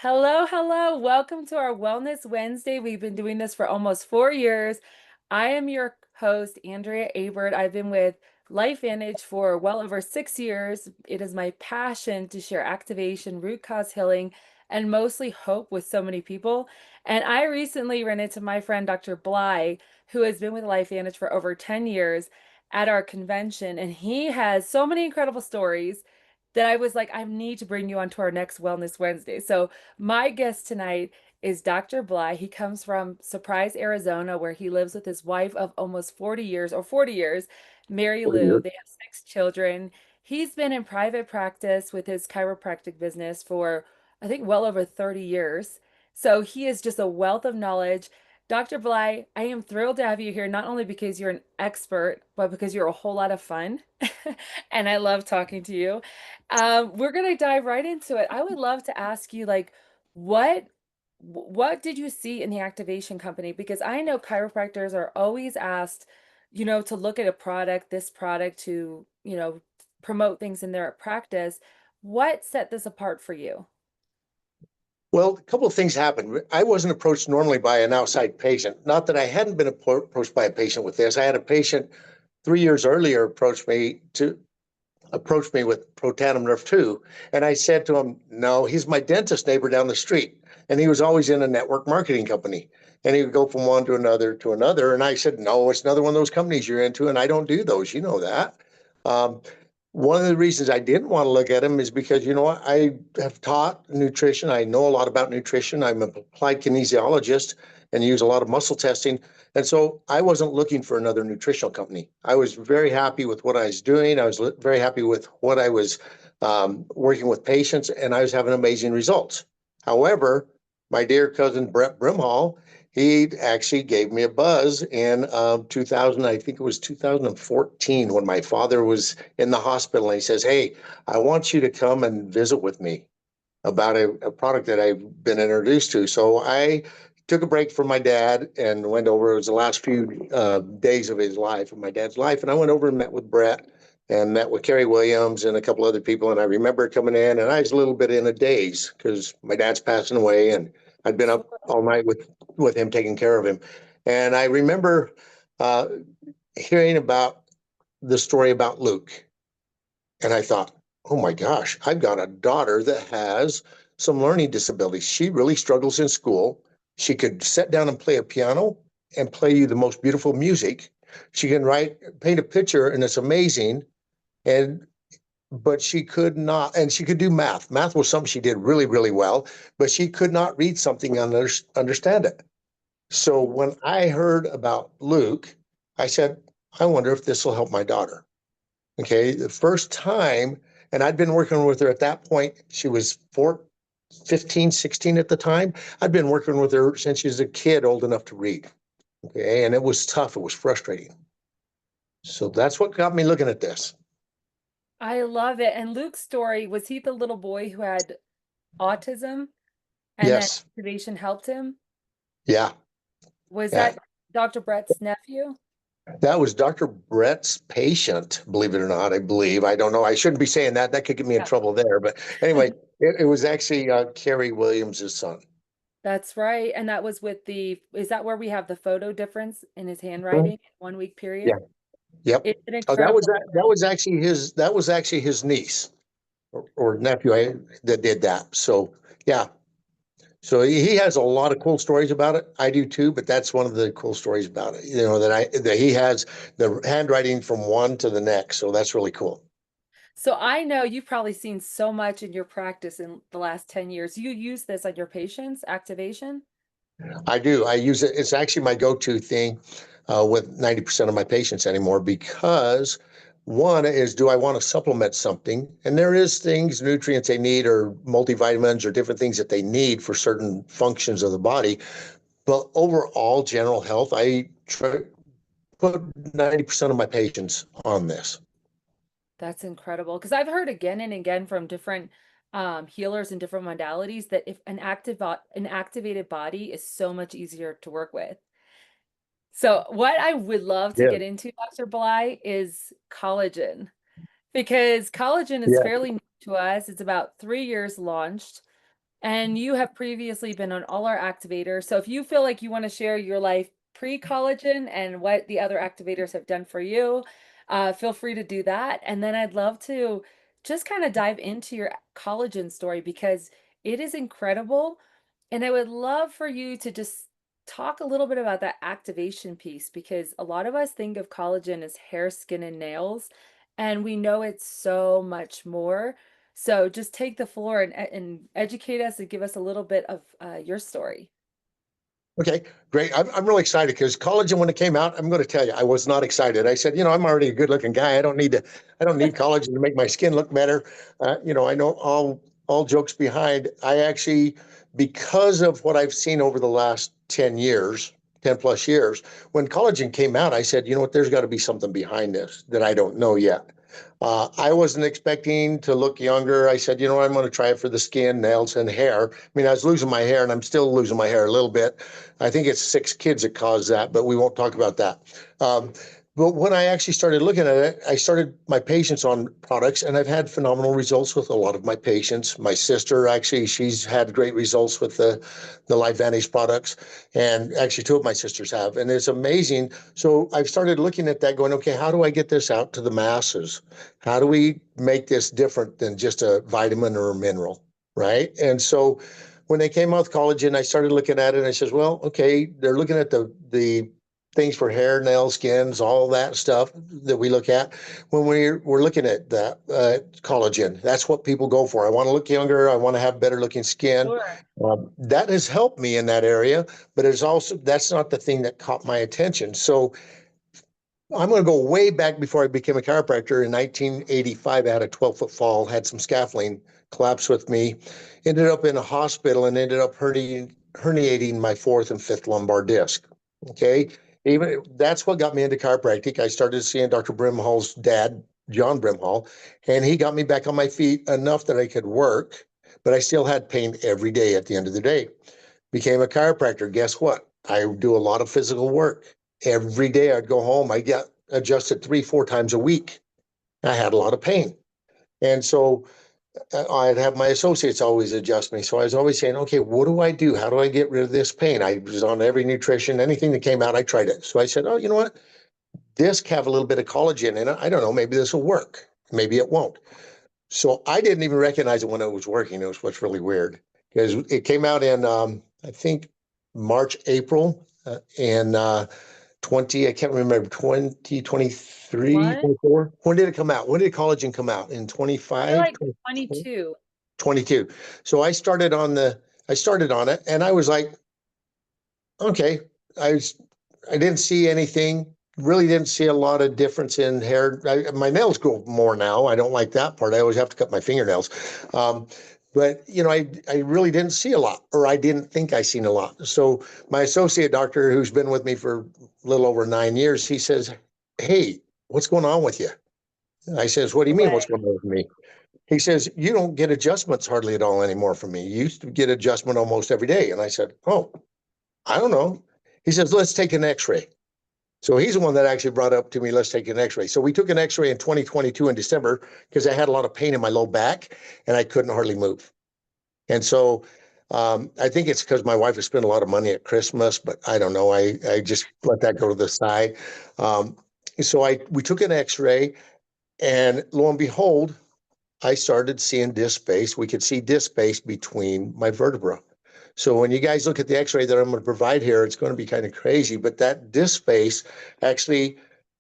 Hello, hello. Welcome to our Wellness Wednesday. We've been doing this for almost 4 years. I am your host, Andrea Ebert. I've been with LifeVantage for well over 6 years. It is my passion to share activation, root cause healing, and mostly hope with so many people. And I recently ran into my friend, Dr. Bly, who has been with LifeVantage for over 10 years at our convention. And he has so many incredible stories that I was like, I need to bring you onto our next Wellness Wednesday. So my guest tonight is Dr. Bly. He comes from Surprise, Arizona, where he lives with his wife of almost 40 years, or 40 years, Mary Over Lou. here. They have 6 children. He's been in private practice with his chiropractic business for, I think, well over 30 years. So he is just a wealth of knowledge. Dr. Bly, I am thrilled to have you here, not only because you're an expert, but because you're a whole lot of fun. And I love talking to you. We're gonna dive right into it. I would love to ask you, like, what what did you see in the activation company? Because I know chiropractors are always asked, to look at a product, this product to, promote things in their practice. What set this apart for you? Well, a couple of things happened. I wasn't approached normally by an outside patient. Not that I hadn't been approached by a patient with this. I had a patient 3 years earlier approach me with protanum nerve 2. And I said to him, no, he's my dentist neighbor down the street. And he was always in a network marketing company. And he would go from one to another to another. And I said, no, it's another one of those companies you're into. And I don't do those. You know that. Um, One of the reasons I didn't want to look at him is because, you know what, I have taught nutrition. I know a lot about nutrition. I'm an applied kinesiologist and use a lot of muscle testing. And so I wasn't looking for another nutritional company. I was very happy with what I was doing. I was very happy with what I was working with patients, and I was having amazing results. However, my dear cousin Brett Brimhall, he actually gave me a buzz in 2000. I think it was 2014 when my father was in the hospital. And he says, hey, I want you to come and visit with me about a product that I've been introduced to. So I took a break from my dad and went over. It was the last few days of his life, of my dad's life. And I went over and met with Brett and met with Kerry Williams and a couple other people. And I remember coming in and I was a little bit in a daze because my dad's passing away and I'd been up all night with him taking care of him. And I remember uh, hearing about the story about Luke. And I thought, oh my gosh, I've got a daughter that has some learning disabilities. She really struggles in school. She could sit down and play a piano and play you the most beautiful music. She can paint a picture, and it's amazing. And but she could not, and she could do math. Math was something she did really, really well, but she could not read something and understand it. So when I heard about Luke, I said, I wonder if this will help my daughter. Okay. The first time, and I'd been working with her at that point, she was 15, 16 at the time. I'd been working with her since she was a kid old enough to read. Okay. And it was tough. It was frustrating. So that's what got me looking at this. I love it. And Luke's story, was he the little boy who had autism and then Yes. activation helped him? Yeah. Was Yeah. that Dr. Brett's nephew? That was Dr. Brett's patient, believe it or not. I believe. I don't know. I shouldn't be saying that. That could get me in Yeah. trouble there. But anyway, it was actually Kerry Williams's son. That's right. And that was with is that where we have the photo difference in his handwriting Mhm. in 1 week Yeah. period? Yep. It's an Oh, that was incredible. that was actually his niece or nephew that did that. So yeah. So he has a lot of cool stories about it. I do too, but that's one of the cool stories about it. You know, that he has the handwriting from one to the next. So that's really cool. So I know you've probably seen so much in your practice in the last 10 years. You use this on your patients, activation? I do. I use it. It's actually my go-to thing with 90% of my patients anymore because one is, do I want to supplement something? And there is things, nutrients they need or multivitamins or different things that they need for certain functions of the body. But overall general health, I try put 90% of my patients on this. That's incredible. Because I've heard again and again from different healers and different modalities that if an activated body is so much easier to work with. So what I would love to Yeah. get into, Dr. Bly, is collagen. Because collagen is Yeah. fairly new to us. It's about 3 years launched. And you have previously been on all our activators. So if you feel like you want to share your life pre-collagen and what the other activators have done for you, feel free to do that. And then I'd love to just kind of dive into your collagen story because it is incredible. And I would love for you to just talk a little bit about that activation piece because a lot of us think of collagen as hair, skin, and nails, and we know it's so much more. So just take the floor and educate us and give us a little bit of your story. Okay, great. I'm really excited because collagen, when it came out, I'm going to tell you, I was not excited. I said, I'm already a good looking guy. I don't need collagen to make my skin look better. I know all jokes behind. I actually, because of what I've seen over the last 10 years, 10 plus years, when collagen came out, I said, you know what, there's got to be something behind this that I don't know yet. I wasn't expecting to look younger. I said, I'm going to try it for the skin, nails, and hair. I mean, I was losing my hair and I'm still losing my hair a little bit. I think it's 6 kids that caused that, but we won't talk about that. Um, but when I actually started looking at it, I started my patients on products, and I've had phenomenal results with a lot of my patients. My sister, actually, she's had great results with the LifeVantage products, and actually, two of my sisters have, and it's amazing. So I've started looking at that, going, okay, how do I get this out to the masses? How do we make this different than just a vitamin or a mineral, right? And so when they came out with collagen, I started looking at it and I says, well, okay, they're looking at the things for hair, nails, skins, all that stuff that we look at when we're looking at that collagen. That's what people go for. I want to look younger. I want to have better looking skin. Sure. That has helped me in that area, but it's also that's not the thing that caught my attention. So I'm going to go way back before I became a chiropractor. In 1985, I had a 12-foot fall, had some scaffolding collapse with me, ended up in a hospital and ended up herniating my fourth and fifth lumbar disc. Okay. Even that's what got me into chiropractic. I started seeing Dr. Brimhall's dad, John Brimhall, and he got me back on my feet enough that I could work, but I still had pain every day at the end of the day. Became a chiropractor. Guess what? I do a lot of physical work. Every day I'd go home, I get adjusted 3, 4 times a week. I had a lot of pain. And so I'd have my associates always adjust me. So I was always saying, okay, what do I do? How do I get rid of this pain? I was on every nutrition, anything that came out, I tried it. So I said, oh, you know what? This have a little bit of collagen in it. I don't know, maybe this will work. Maybe it won't. So I didn't even recognize it when it was working. It was what's really weird because it came out in, I think, March, April, and 20, I can't remember, 2023, One, 24. When did it come out? When did collagen come out? In I feel 25, like 22. 22. So I started on it and I was like, okay, I was, I didn't see anything, really didn't see a lot of difference in hair. My nails grow more now. I don't like that part. I always have to cut my fingernails. Um, but I really didn't see a lot, or I didn't think I seen a lot. So my associate doctor, who's been with me for a little over 9 years, he says, hey, what's going on with you? I says, what do you No mean what's way. going on with me? He says, you don't get adjustments hardly at all anymore from me. You used to get adjustment almost every day. And I said, oh, I don't know. He says, let's take an x-ray. So he's the one that actually brought up to me, let's take an x-ray. So we took an x-ray in 2022 in December because I had a lot of pain in my low back and I couldn't hardly move. And so I think it's because my wife has spent a lot of money at Christmas, but I don't know. I just let that go to the side. Um, so we took an x-ray and lo and behold, I started seeing disc space. We could see disc space between my vertebra. So when you guys look at the x-ray that I'm going to provide here, it's going to be kind of crazy, but that disc space actually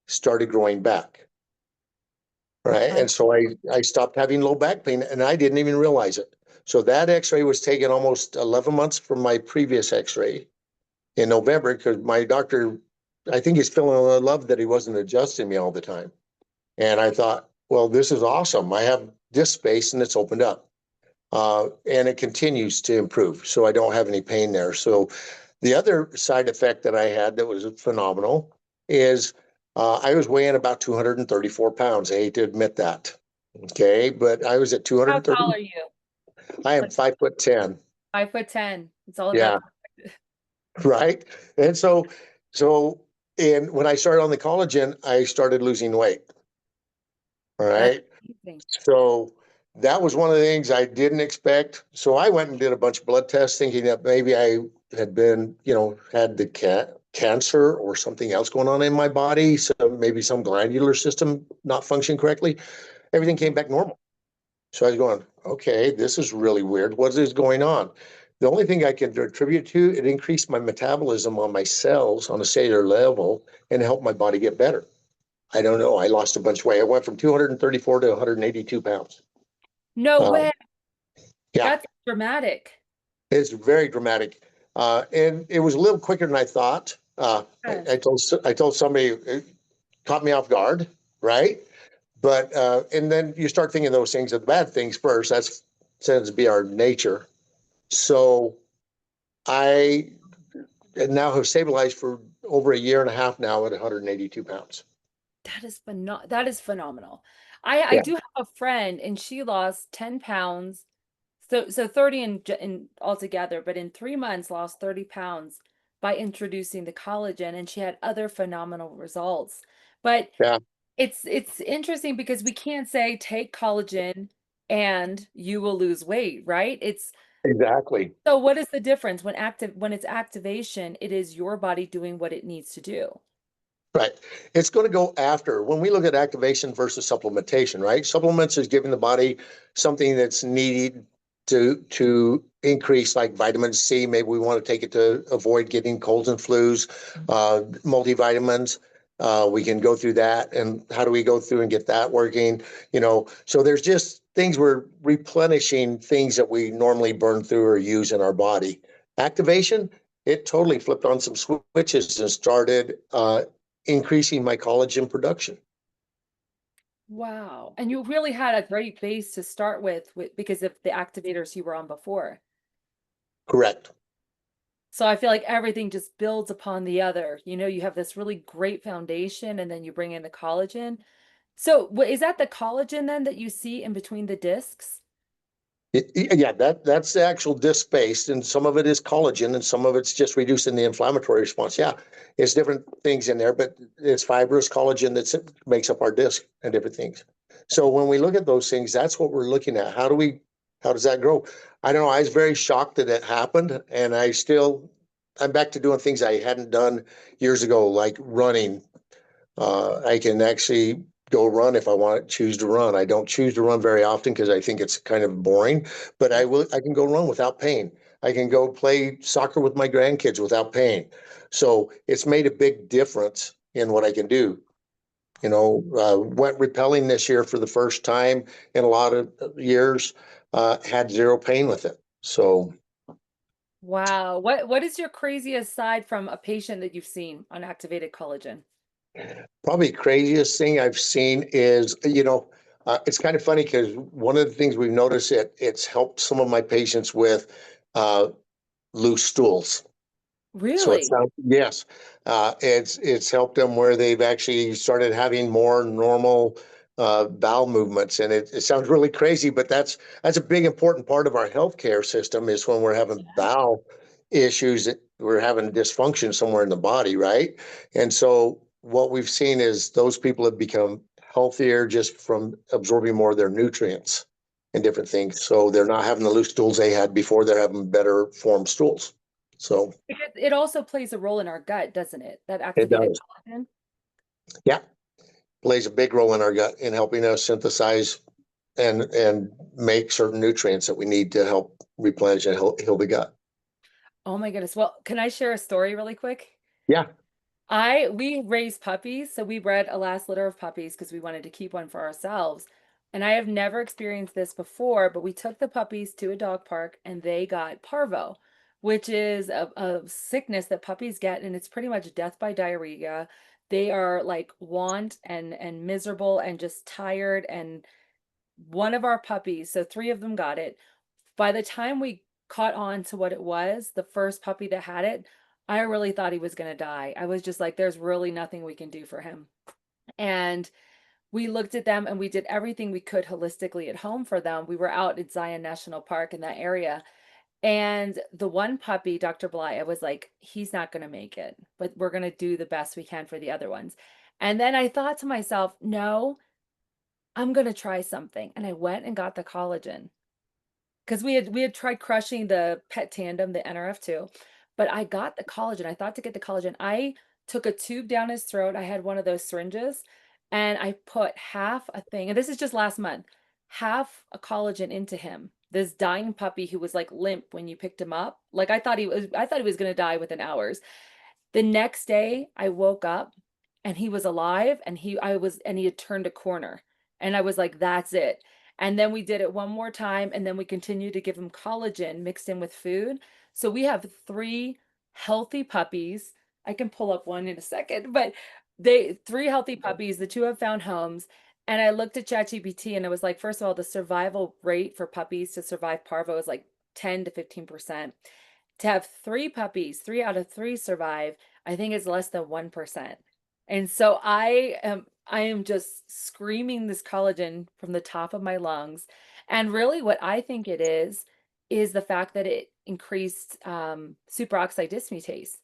started growing back. Right. I And so I stopped having low back pain and I didn't even realize it. So that x-ray was taken almost 11 months from my previous x-ray in November because my doctor, I think he's feeling in love that he wasn't adjusting me all the time. And I thought, well, this is awesome. I have disc space and it's opened up. And it continues to improve. So I don't have any pain there. So the other side effect that I had that was phenomenal is I was weighing about 234 pounds. I hate to admit that. Okay. But I was at How tall 230. are you? I am Like 5'10". 5'10". It's all about Yeah. Right. And and when I started on the collagen, I started losing weight. All that's right. amazing. So That was one of the things I didn't expect. So I went and did a bunch of blood tests thinking that maybe I had been, had the cancer or something else going on in my body. So maybe some glandular system not functioning correctly. Everything came back normal. So I was going, okay, this is really weird. What is going on? The only thing I can attribute to it increased my metabolism on my cells on a cellular level and helped my body get better. I don't know. I lost a bunch of weight. I went from 234 to 182 pounds. No Um, way. yeah, That's dramatic. it's very dramatic. And it was a little quicker than I thought. Yes. I told somebody it caught me off guard, right? But and then you start thinking those things are the bad things first. That's tends to be our nature. So I now have stabilized for over a year and a half now at 182 pounds. That is phenomenal. I Yeah, do have a friend and she lost 10 pounds. So 30 in altogether, but in 3 months lost 30 pounds by introducing the collagen, and she had other phenomenal results. But yeah, it's interesting because we can't say take collagen and you will lose weight, right? It's exactly. so what is the difference when it's activation, it is your body doing what it needs to do. Right. It's going to go after when we look at activation versus supplementation, right? Supplements is giving the body something that's needed to increase like vitamin C. Maybe we want to take it to avoid getting colds and flus, multivitamins. We can go through that. And how do we go through and get that working? So there's just things we're replenishing things that we normally burn through or use in our body. Activation, it totally flipped on some switches and started increasing my collagen production. Wow. And you really had a great base to start with because of the activators you were on before. Correct. So I feel like everything just builds upon the other. You have this really great foundation and then you bring in the collagen. So is that the collagen then that you see in between the discs? Yeah, that's the actual disc based, and some of it is collagen, and some of it's just reducing the inflammatory response. Yeah, it's different things in there, but it's fibrous collagen that makes up our disc and different things. So when we look at those things, that's what we're looking at. How does that grow? I don't know. I was very shocked that it happened, and I'm back to doing things I hadn't done years ago, like running. I can actually go run if I want to choose to run. I don't choose to run very often because I think it's kind of boring, but Yeah. I can go run without pain. I can go play soccer with my grandkids without pain. So it's made a big difference in what I can do. Went repelling this year for the first time in a lot of years, had zero pain with it. So Wow. What is your craziest side from a patient that you've seen on activated collagen? probably craziest thing I've seen is, it's kind of funny because one of the things we've noticed it's helped some of my patients with uh, loose stools. So it's Really? not, yes, it's helped them where they've actually started having more normal bowel movements, and it sounds really crazy, but that's a big important part of our healthcare system is when we're having Yeah. bowel issues, that we're having dysfunction somewhere in the body, right? And so what we've seen is those people have become healthier just from absorbing more of their nutrients and different things. So they're not having the loose stools they had before; they're having better formed stools. So. Because it also plays a role in our gut, doesn't it? That It activated does. collagen. Yeah. Plays a big role in our gut in helping us synthesize and make certain nutrients that we need to help replenish and heal the gut. Oh my goodness. Well, can I share a story really quick? Yeah. We raised puppies, so we bred a last litter of puppies because we wanted to keep one for ourselves. And I have never experienced this before, but we took the puppies to a dog park and they got parvo, which is a sickness that puppies get, and it's pretty much death by diarrhea. They are like want and miserable and just tired. And one of our puppies, so three of them got it. By the time we caught on to what it was, the first puppy that had it, I really thought he was going to die. I was just like, there's really nothing we can do for him. And we looked at them and we did everything we could holistically at home for them. We were out at Zion National Park in that area. And the one puppy, Dr. Bly, I was like, he's not going to make it, but we're going to do the best we can for the other ones. And then I thought to myself, no, I'm gonna try something. And I went and got the collagen. Because we had tried crushing the pet tandem, the NRF2, but I got the collagen. I thought to get the collagen. I took a tube down his throat. I had one of those syringes, and I put half a thing, and this is just last month, half a collagen into him. This dying puppy who was like limp when you picked him up. Like I thought he was gonna die within hours. The next day, I woke up and he was alive and he had turned a corner. And I was like, that's it. And then we did it one more time and then we continued to give him collagen mixed in with food. So we have three healthy puppies. I can pull up one in a second, but they three healthy puppies. The two have found homes. And I looked at ChatGPT and it was like, first of all, the survival rate for puppies to survive parvo is like 10 to 15%. To have three puppies, three out of three survive, I think it's less than 1%. And so I am just screaming this collagen from the top of my lungs. And really what I think it is the fact that it increased superoxide dismutase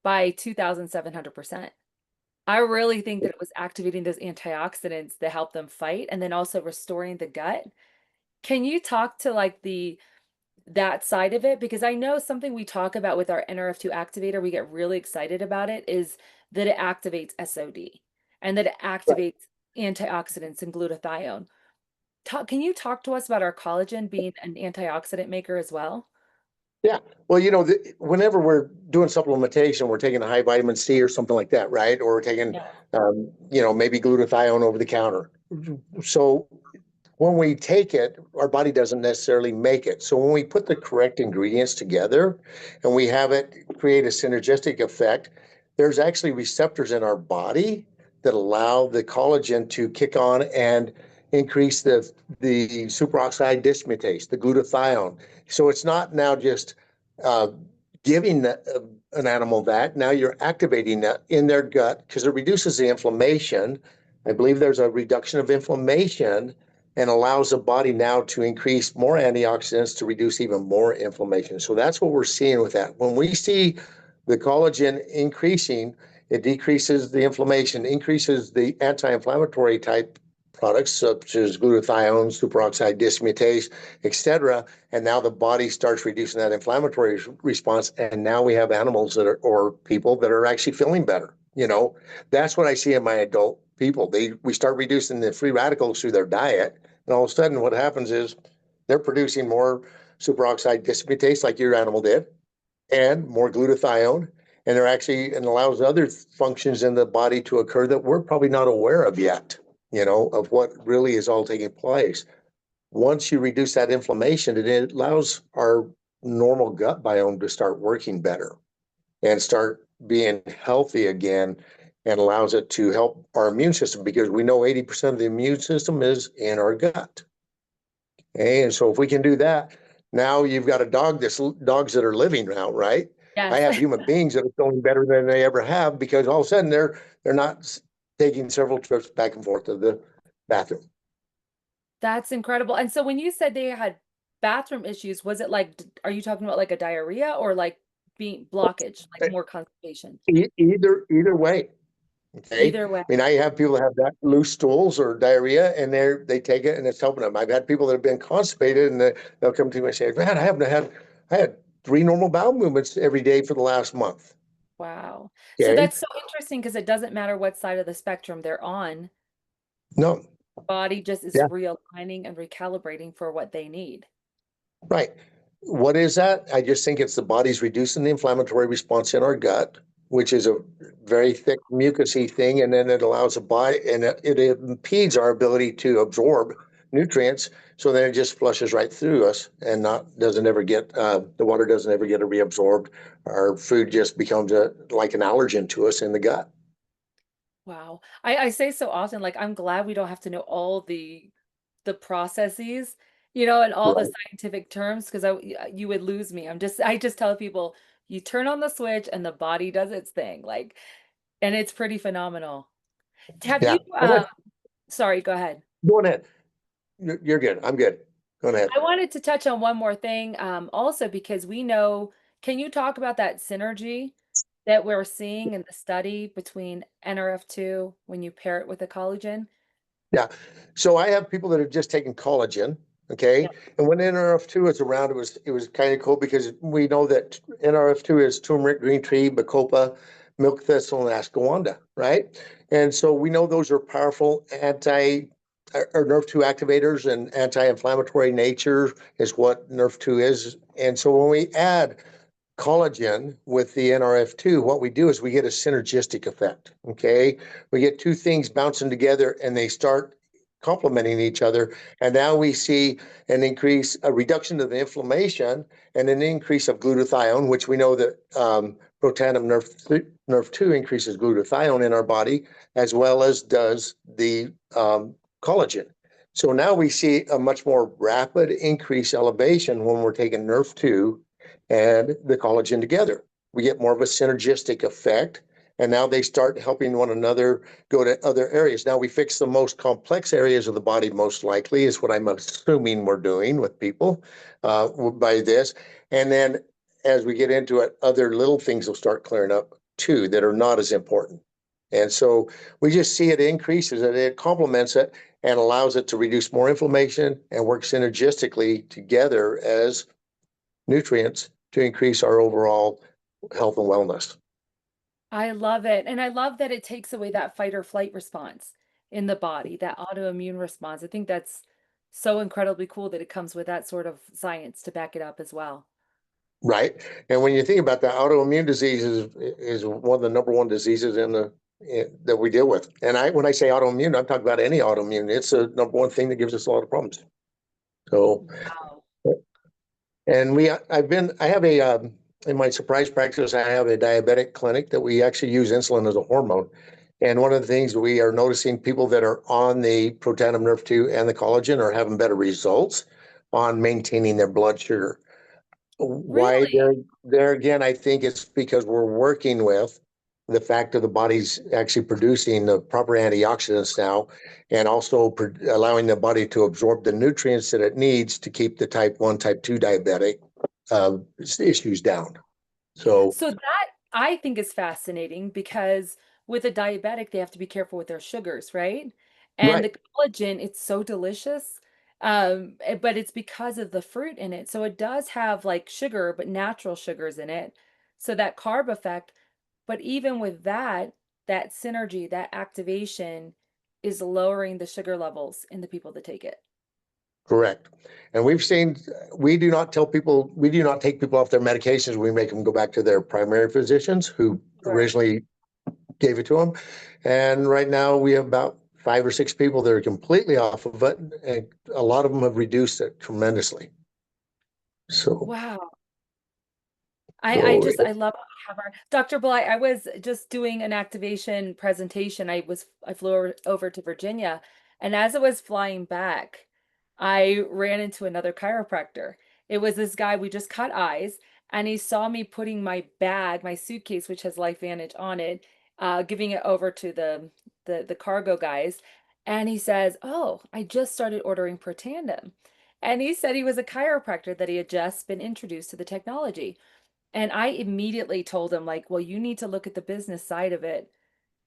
by 2,700%. I really think that it was activating those antioxidants that help them fight and then also restoring the gut. Can you talk to like the that side of it? Because I know something we talk about with our NRF2 activator, we get really excited about it, is that it activates SOD and that it Right. activates antioxidants and glutathione. Can you talk to us about our collagen being an antioxidant maker as well? Yeah. Well, whenever we're doing supplementation, we're taking a high vitamin C or something like that, right? Or we're taking, Yeah. maybe glutathione over the counter. So when we take it, our body doesn't necessarily make it. So when we put the correct ingredients together and we have it create a synergistic effect, there's actually receptors in our body that allow the collagen to kick on and increase the superoxide dismutase, the glutathione. So it's not now just uh, giving an animal that. Now you're activating that in their gut because it reduces the inflammation. I believe there's a reduction of inflammation and allows the body now to increase more antioxidants to reduce even more inflammation. So that's what we're seeing with that. When we see the collagen increasing, it decreases the inflammation, increases the anti-inflammatory type products such as glutathione, superoxide dismutase, etc. And now the body starts reducing that inflammatory response. And now we have animals that are, or people that are actually feeling better. That's what I see in my adult people. We start reducing the free radicals through their diet, and all of a sudden, what happens is they're producing more superoxide dismutase, like your animal did, and more glutathione. And they're actually, and allows other functions in the body to occur that we're probably not aware of yet, of what really is all taking place. Once you reduce that inflammation, it allows our normal gut biome to start working better and start being healthy again, and allows it to help our immune system because we know 80% of the immune system is in our gut. Okay? And so if we can do that, now you've got dogs that are living now, right? I Yes. have human beings that are feeling better than they ever have because all of a sudden they're not taking several trips back and forth to the bathroom. That's incredible. And so when you said they had bathroom issues, was it like, are you talking about like a diarrhea or like being blockage, like more constipation? Either way. Okay. Either way. I mean, I have people that have that loose stools or diarrhea and they take it and it's helping them. I've had people that have been constipated and they'll come to me and say, man, I had three normal bowel movements every day for the last month. Wow. So Okay. that's so interesting because it doesn't matter what side of the spectrum they're on. No. Body just is Yeah. realigning and recalibrating for what they need. Right. What is that? I just think it's the body's reducing the inflammatory response in our gut, which is a very thick mucousy thing, and then it allows the body, and it impedes our ability to absorb nutrients. So then it just flushes right through us, and not doesn't ever get the water doesn't ever get reabsorbed. Our food just becomes like an allergen to us in the gut. Wow. I say so often, like I'm glad we don't have to know all the processes, and all the Right. scientific terms because you would lose me. I just tell people you turn on the switch and the body does its thing. Like, and it's pretty phenomenal. Have you Yeah. And let's sorry, go ahead. go ahead. You're good. I'm good. Go ahead. I wanted to touch on one more thing, also because we know, can you talk about that synergy that we're seeing in the study between NRF2 when you pair it with the collagen? Yeah. So I have people that have just taken collagen. Okay. Yep. And when NRF2 is around, it was kind of cool because we know that NRF2 is turmeric, green tea, bacopa, milk thistle, and ashwagandha, right? And so we know those are powerful anti or NRF2 activators, and anti-inflammatory nature is what NRF2 is. And so when we add collagen with the NRF2, what we do is we get a synergistic effect. Okay. We get two things bouncing together and they start complementing each other. And now we see a reduction of the inflammation and an increase of glutathione, which we know that protandim nerve 2 increases glutathione in our body, as well as does the collagen. So now we see a much more rapid increase elevation when we're taking nerve 2 and the collagen together. We get more of a synergistic effect. And now they start helping one another go to other areas. Now we fix the most complex areas of the body, most likely, is what I'm assuming we're doing with people by this. And then as we get into it, other little things will start clearing up too that are not as important. And so we just see it increases and it complements it and allows it to reduce more inflammation and work synergistically together as nutrients to increase our overall health and wellness. I love it. And I love that it takes away that fight or flight response in the body, that autoimmune response. I think that's so incredibly cool that it comes with that sort of science to back it up as well. Right. And when you think about that, autoimmune disease is one of the number one diseases that we deal with. And when I say autoimmune, I'm talking about any autoimmune. It's the number one thing that gives us a lot of problems. So, Wow. and I have in my surprise practice, I have a diabetic clinic that we actually use insulin as a hormone. And one of the things we are noticing, people that are on the protandim nerve 2 and the collagen are having better results on maintaining their blood sugar. Why Really? there again, I think it's because we're working with the fact that the body's actually producing the proper antioxidants now, and also allowing the body to absorb the nutrients that it needs to keep the type 1, type 2 diabetic uh, issues down. So, So that I think is fascinating because with a diabetic, they have to be careful with their sugars, right? And right, the collagen, it's so delicious. But it's because of the fruit in it. So it does have like sugar, but natural sugars in it. So that carb effect, but even with that, that synergy, that activation is lowering the sugar levels in the people that take it. correct. And we do not tell people, we do not take people off their medications. We make them go back to their primary physicians who Right. originally gave it to them. And right now we have about 5 or 6 people that are completely off of it, and a lot of them have reduced it tremendously. So, Wow. so I love how our Dr. Bly, I was just doing an activation presentation. I flew over to Virginia, and as I was flying back, I ran into another chiropractor. It was this guy, we just cut eyes, and he saw me putting my bag, my suitcase, which has LifeVantage on it, giving it over to the cargo guys. And he says, "Oh, I just started ordering per tandem." And he said he was a chiropractor that he had just been introduced to the technology. And I immediately told him, like, well, you need to look at the business side of it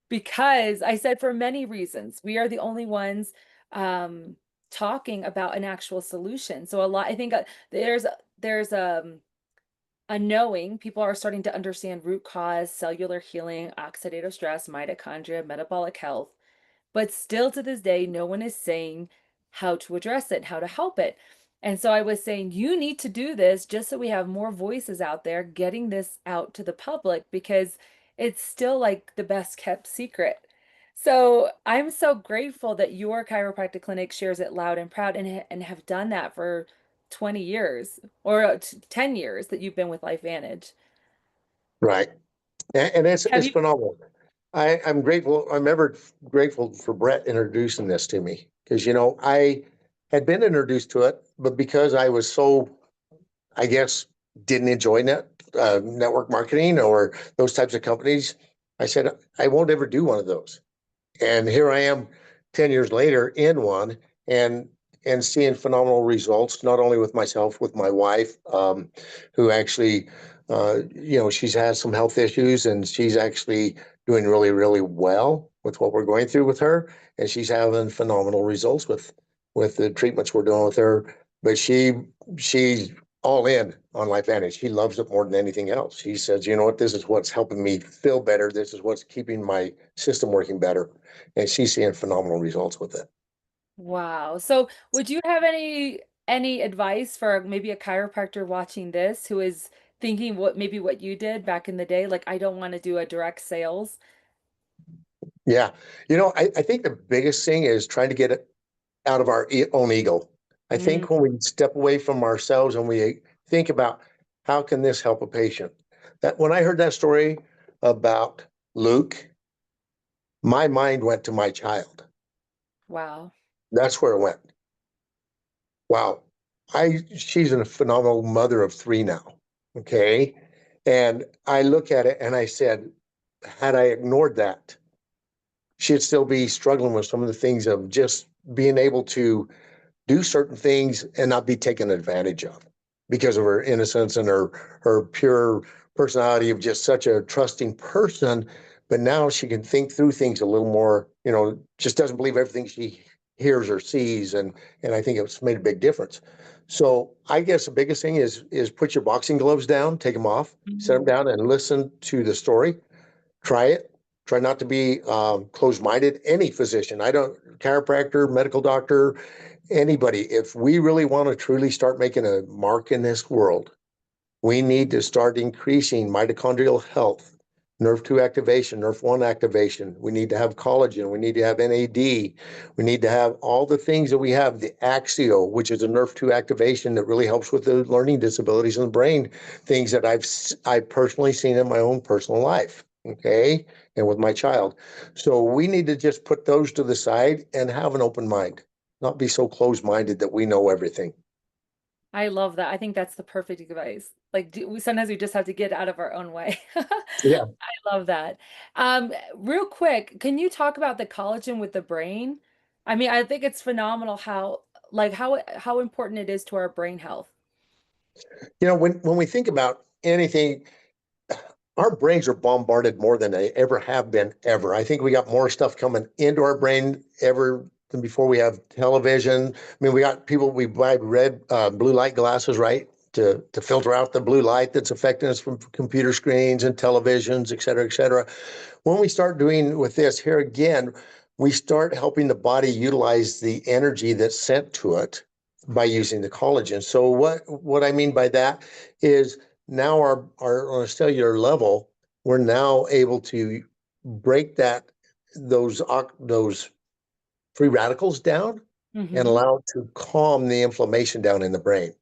because I said, for many reasons, we are the only ones um, talking about an actual solution. So a lot, I think there's a knowing people are starting to understand root cause, cellular healing, oxidative stress, mitochondria, metabolic health. But still to this day, no one is saying how to address it, how to help it. And so I was saying, you need to do this just so we have more voices out there getting this out to the public because it's still like the best kept secret. So I'm so grateful that your chiropractic clinic shares it loud and proud and have done that for 20 years or 10 years that you've been with LifeVantage. right. And Have it's you phenomenal. I'm grateful. I'm ever grateful for Brett introducing this to me because, I had been introduced to it, but because I was so, I guess, didn't enjoy network marketing or those types of companies, I said, I won't ever do one of those. And here I am 10 years later in one and seeing phenomenal results, not only with myself, with my wife, who actually, she's had some health issues and she's actually doing really, really well with what we're going through with her, and she's having phenomenal results with the treatments we're doing with her. But she's all in on Life Vantage. She loves it more than anything else. She says, you know what, this is what's helping me feel better. This is what's keeping my system working better. And she's seeing phenomenal results with it. Wow. So would you have any advice for maybe a chiropractor watching this who is thinking what maybe what you did back in the day? Like, I don't want to do a direct sales. Yeah. I think the biggest thing is trying to get it out of our own ego. I Mm, think when we step away from ourselves and we think about how can this help a patient, that when I heard that story about Luke, my mind went to my child. wow. That's where it went. Wow. She's a phenomenal mother of three now. Okay. And I look at it and I said, had I ignored that, she'd still be struggling with some of the things of just being able to do certain things and not be taken advantage of because of her innocence and her pure personality of just such a trusting person. But now she can think through things a little more, just doesn't believe everything she hears or sees. And I think it's made a big difference. So I guess the biggest thing is put your boxing gloves down, take them off, set them Mhm. down, and listen to the story. Try it. Try not to be closed-minded. Any physician, I don't chiropractor, medical doctor, anybody. If we really want to truly start making a mark in this world, we need to start increasing mitochondrial health, nerve 2 activation, nerve 1 activation. We need to have collagen. We need to have NAD. We need to have all the things that we have, the Axio, which is a nerve 2 activation that really helps with the learning disabilities in the brain, things that I've personally seen in my own personal life. Okay. And with my child. So we need to just put those to the side and have an open mind, not be so closed minded that we know everything. I love that. I think that's the perfect advice. Like, sometimes we just have to get out of our own way. Yeah. I love that. Real quick, can you talk about the collagen with the brain? I mean, I think it's phenomenal how, like, how important it is to our brain health. When we think about anything, our brains are bombarded more than they ever have been ever. I think we got more stuff coming into our brain ever than before we have television. I mean, we got people, we buy red, blue light glasses, right? To filter out the blue light that's affecting us from computer screens and televisions, et cetera, et cetera. When we start doing with this here again, we start helping the body utilize the energy that's sent to it by using the collagen. So what I mean by that is now our on a cellular level, we're now able to break those free radicals down and Hmm. allow it to calm the inflammation down in the brain.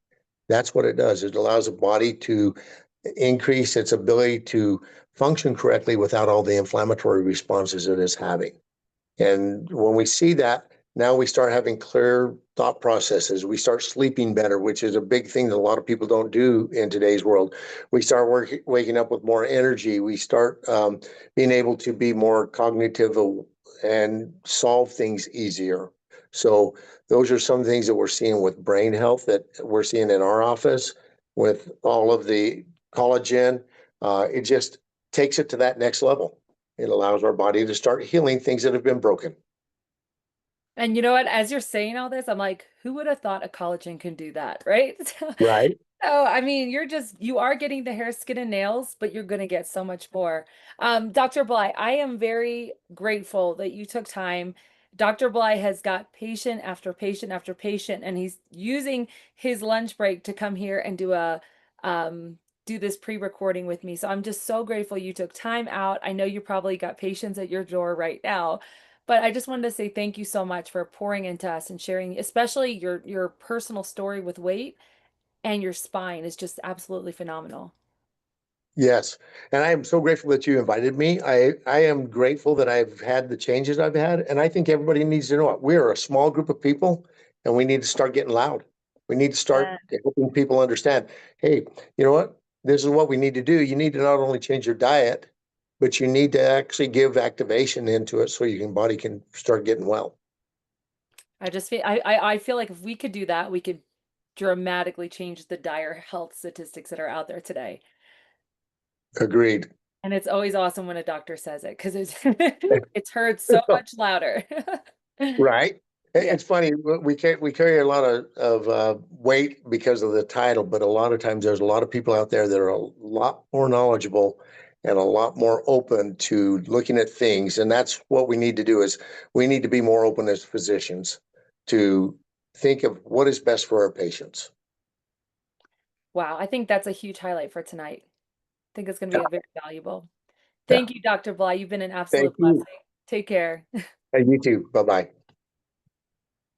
That's what it does. It allows the body to increase its ability to function correctly without all the inflammatory responses it is having. And when we see that, now we start having clear thought processes. We start sleeping better, which is a big thing that a lot of people don't do in today's world. We start waking up with more energy. We start being able to be more cognitive and solve things easier. So those are some things that we're seeing with brain health that we're seeing in our office with all of the collagen. It just takes it to that next level. It allows our body to start healing things that have been broken. And you know what? As you're saying all this, I'm like, who would have thought a collagen can do that, right? Right. Oh, I mean, you are getting the hair, skin, and nails, but you're going to get so much more. Dr. Bly, I am very grateful that you took time. Dr. Bly has got patient after patient after patient, and he's using his lunch break to come here and um, do this pre-recording with me. So I'm just so grateful you took time out. I know you probably got patients at your door right now, but I just wanted to say thank you so much for pouring into us and sharing, especially your personal story with weight and your spine is just absolutely phenomenal. Yes. And I am so grateful that you invited me. I am grateful that I've had the changes I've had. And I think everybody needs to know it. We're a small group of people and we need to start getting loud. We need to start Yeah. helping people understand, hey, you know what? This is what we need to do. You need to not only change your diet, but you need to actually give activation into it so your body can start getting well. I feel like if we could do that, we could dramatically change the dire health statistics that are out there today. Agreed. And it's always awesome when a doctor says it because it's it's heard so much louder. Right. Yeah. It's funny, we carry a lot of weight because of the title, but a lot of times there's a lot of people out there that are a lot more knowledgeable and a lot more open to looking at things. And that's what we need to do is we need to be more open as physicians to think of what is best for our patients. Wow, I think that's a huge highlight for tonight. I think it's going to Yeah. be a very valuable. Yeah. Thank you, Dr. Bly. You've been an Thank absolute you. blessing. Take care. And you too. Bye-bye.